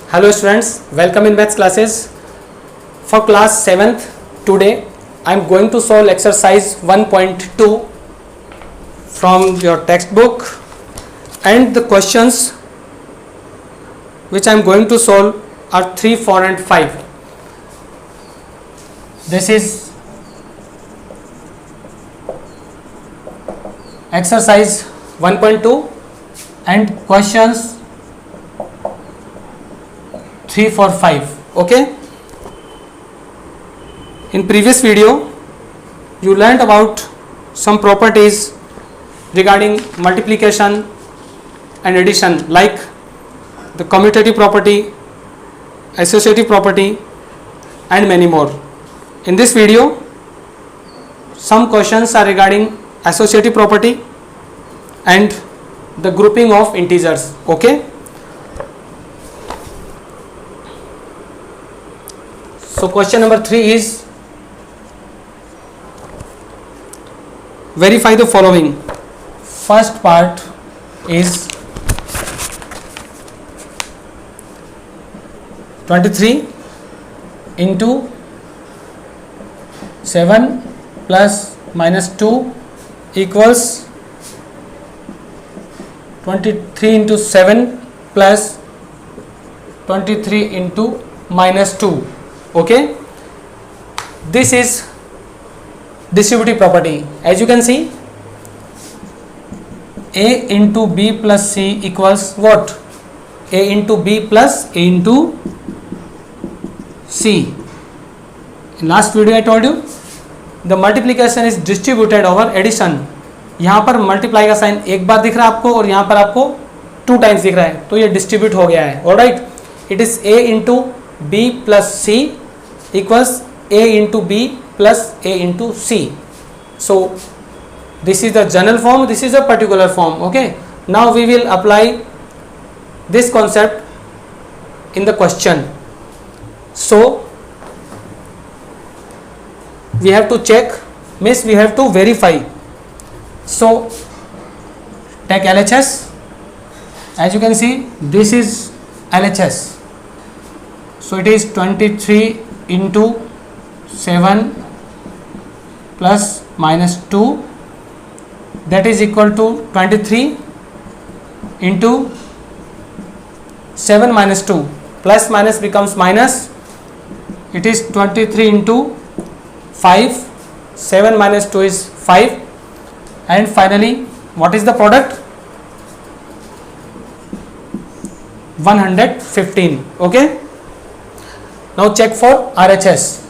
Hello students, welcome in maths classes. For class 7th, today I am going to solve exercise 1.2 from your textbook, and the questions which I am going to solve are 3, 4 and 5. This is exercise 1.2 and questions 3, 4, 5. Okay. In previous video, you learnt about some properties regarding multiplication and addition, like the commutative property, associative property, and many more. In this video, some questions are regarding associative property and the grouping of integers. Okay. So question number 3 is, verify the following. First part is 23 into 7 plus minus 2 equals 23 into 7 plus 23 into minus 2. Okay, this is distributive property. As you can see, A into B plus C equals what? A into B plus A into C. In last video I told you the multiplication is distributed over addition. यहाँ पर multiply का sign एक बार दिख रहा है आपको और यहाँ पर आपको 2 टाइम्स दिख रहा है, तो ये डिस्ट्रीब्यूट हो गया है. Alright, it is A into B plus C equals A into B plus A into C. So this is the general form, this is a particular form. Okay, now we will apply this concept in the question. So we have to check, means we have to verify. So take LHS. As you can see, this is LHS. So it is 23 into 7 plus minus 2, that is equal to 23 into 7 minus 2, plus minus becomes minus, it is 23 into 5, 7 minus 2 is 5, and finally what is the product? 115. Okay. Now check for RHS.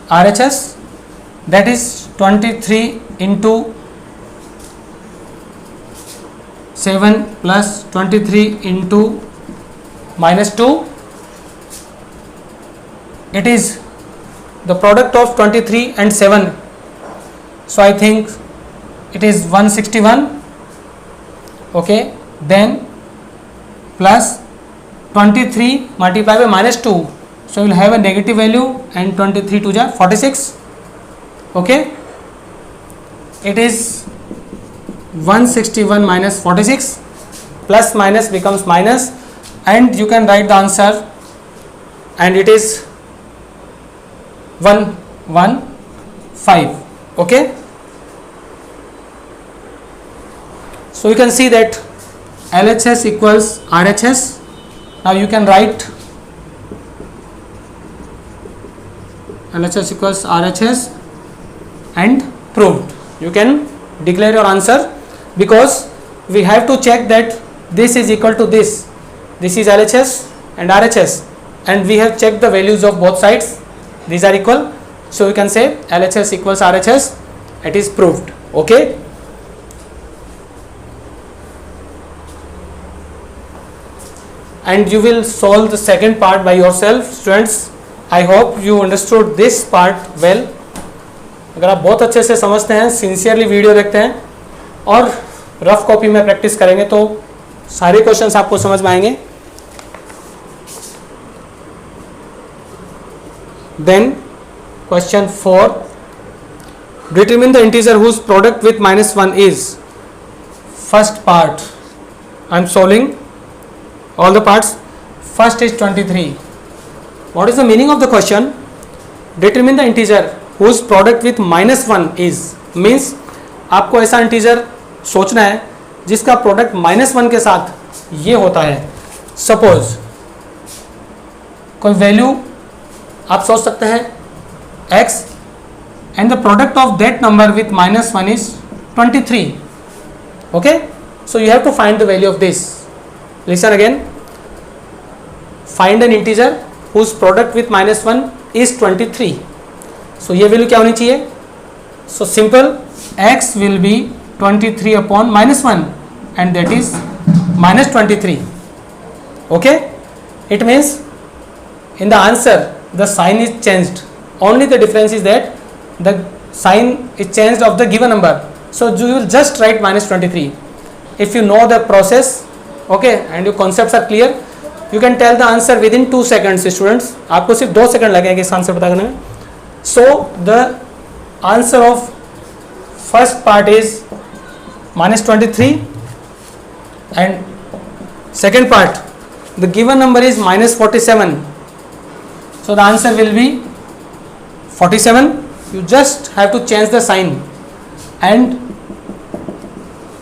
RHS, that is 23 into 7 plus 23 into minus 2. It is the product of 23 and 7. So I think it is 161. Okay. Then plus 23 multiplied by minus 2, so we will have a negative value, and 23 to ja 46. Okay, it is 161 minus 46, plus minus becomes minus, and you can write the answer, and it is 115. Okay, so you can see that LHS equals RHS. Now you can write LHS equals RHS and proved. You can declare your answer, because we have to check that this is equal to this. This is LHS and RHS, and we have checked the values of both sides. These are equal. So you can say LHS equals RHS. It is proved. Okay. And you will solve the second part by yourself, students. I hope you understood this part well. अगर आप बहुत अच्छे से समझते हैं, sincerely video देखते हैं और रफ कॉपी में प्रैक्टिस करेंगे, तो सारे क्वेश्चंस आपको समझ में आएंगे. Then question 4, determine the integer whose product with -1 is. first part. I am solving all the parts. First is 23. What is the meaning of the question? Determine the integer whose product with -1 is. Means आपको ऐसा integer सोचना है जिसका product -1 के साथ ये होता है. सपोज कोई वैल्यू आप सोच सकते हैं x and the product of that number with -1 is 23. Okay, so you have to find the value of this. Listen again. Find an integer whose product with -1 is 23. So ये value क्या होनी चाहिए? So simple, x will be 23 upon -1 and that is -23. Okay, it means in the answer the sign is changed. Only the difference is that the sign is changed of the given number. So you will just write -23. If you know the process, okay, and your concepts are clear, you can tell the answer within 2 seconds. Students, आपको सिर्फ 2 second लगेंगे इस answer पता करने में. So the answer of first part is -23 and second part the given number is -47. So the answer will be 47. You just have to change the sign. And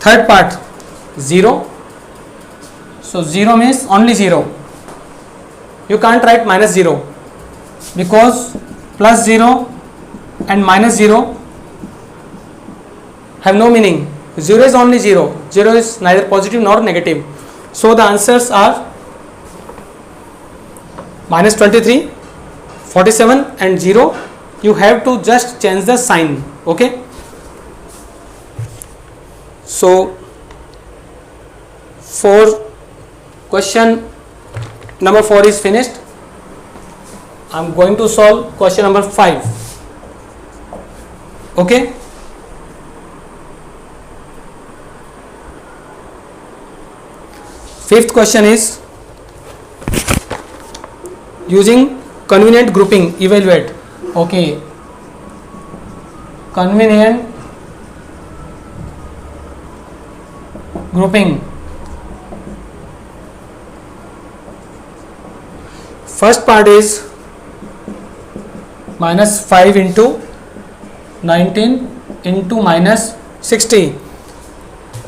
third part 0. So 0 means only 0. You can't write -0 because +0 and -0 have no meaning. 0 is only 0. 0 is neither positive nor negative. So the answers are -23, 47 and 0. You have to just change the sign. Okay. So for question number 4 is finished. I am going to solve question number 5. Okay. Fifth question is using convenient grouping evaluate. Okay, convenient grouping. First part is -5 into 19 into -60.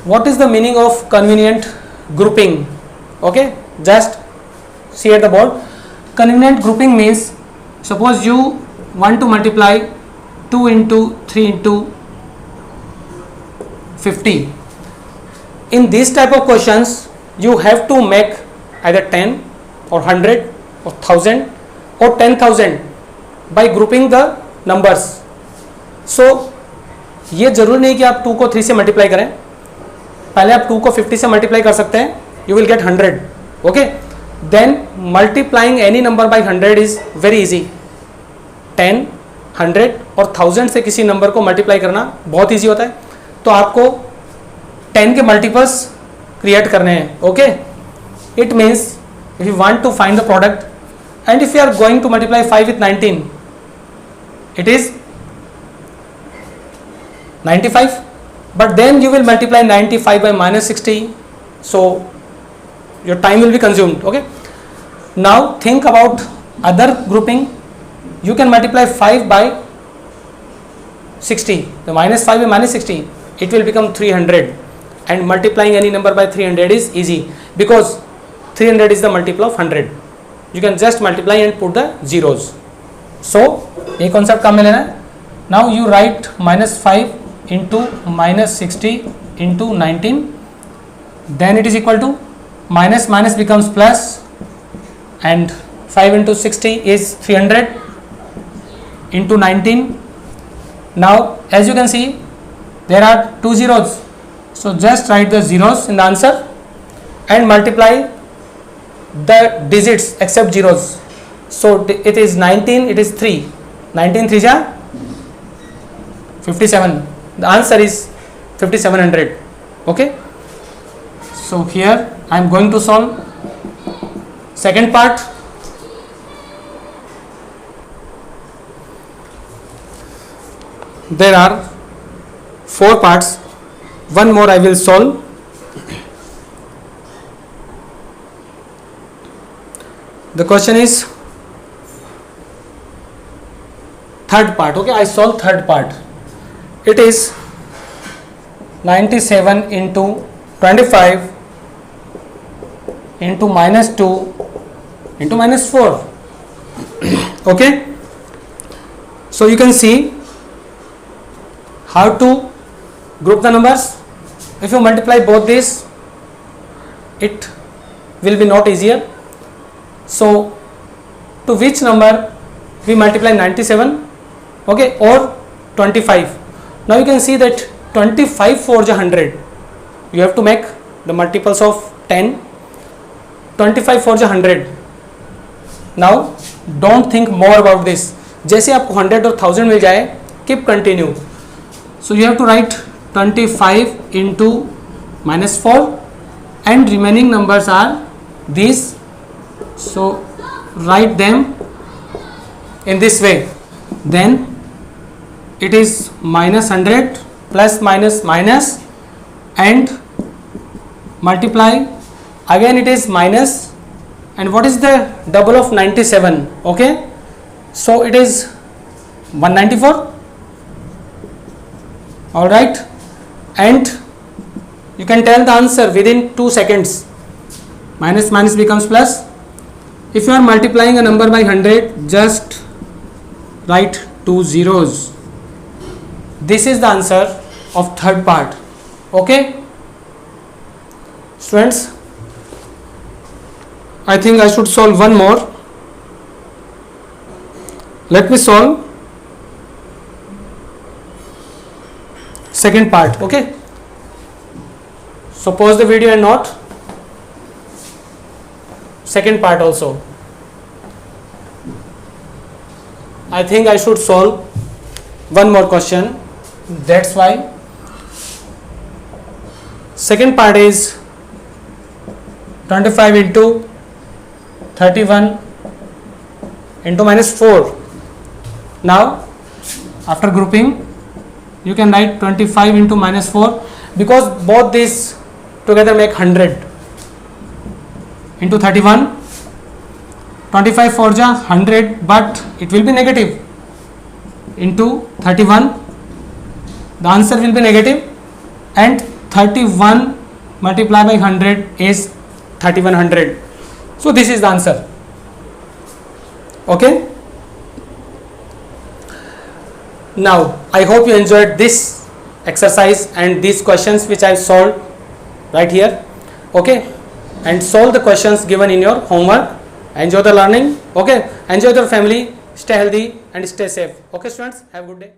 What is the meaning of convenient grouping? Okay, just see at the board. Convenient grouping means, suppose you want to multiply 2 into 3 into 50. In these type of questions you have to make either 10 or 100 or 1000 or 10,000 by grouping the numbers. So ये जरूरी नहीं कि आप 2 को 3 से multiply करें. पहले आप 2 को 50 से मल्टीप्लाई कर सकते हैं. You will get 100. Okay, then multiplying any number by 100 is very easy. 10, 100 और 1000 से किसी नंबर को मल्टीप्लाई करना बहुत इजी होता है. तो आपको 10 के मल्टीपल्स क्रिएट करने हैं. Okay, it means if you want to find the product and if you are going to multiply 5 with 19, it is 95, but then you will multiply 95 by -60, so your time will be consumed. Okay, now think about other grouping. You can multiply 5 by 60, the -5 by -60, it will become 300, and multiplying any number by 300 is easy because 300 is the multiple of 100. You can just multiply and put the zeros. So ये concept काम में लेना है. Now you write -5 into -60 into 19, then it is equal to minus becomes plus, and 5 into 60 is 300 into 19. Now as you can see there are 2 zeros, so just write the zeros in the answer and multiply the digits except zeros. So it is 19, it is 3, 19 3 ja 57. The answer is 5700. Okay, so here I am going to solve second part. There are 4 parts. One more I will solve The question is third part. Okay, I solve third part. It is 97 into 25 into minus 2 into minus 4. Okay, so you can see how to group the numbers. If you multiply both these, it will be not easier. So to which number we multiply 97, okay, or 25? Now you can see that 25 for the 100, you have to make the multiples of 10. 25 for the 100. Now don't think more about this. जैसे आपको 100 और 1000 मिल जाए, keep continue. So you have to write 25 into minus 4 and remaining numbers are these. So write them in this way. Then it is minus 100 plus minus minus and multiply. Again it is minus, and what is the double of 97? Okay, so it is 194. All right, and you can tell the answer within 2 seconds. Minus minus becomes plus. If you are multiplying a number by 100, just write 2 zeros. This is the answer of third part. Okay, students, I think I should solve one more. Let me solve second part. Okay, so pause the video and note second part also. I think I should solve one more question. That's why second part is 25 into 31 into minus 4. Now after grouping, you can write 25 into minus 4, because both these together make 100 into 31. 25 for the 100, but it will be negative, into 31. The answer will be negative, and 31 multiplied by 100 is 3100. So this is the answer. Okay, now I hope you enjoyed this exercise and these questions which I solved right here. Okay, and solve the questions given in your homework. Enjoy the learning. Okay, enjoy your family, stay healthy and stay safe. Okay students, have a good day.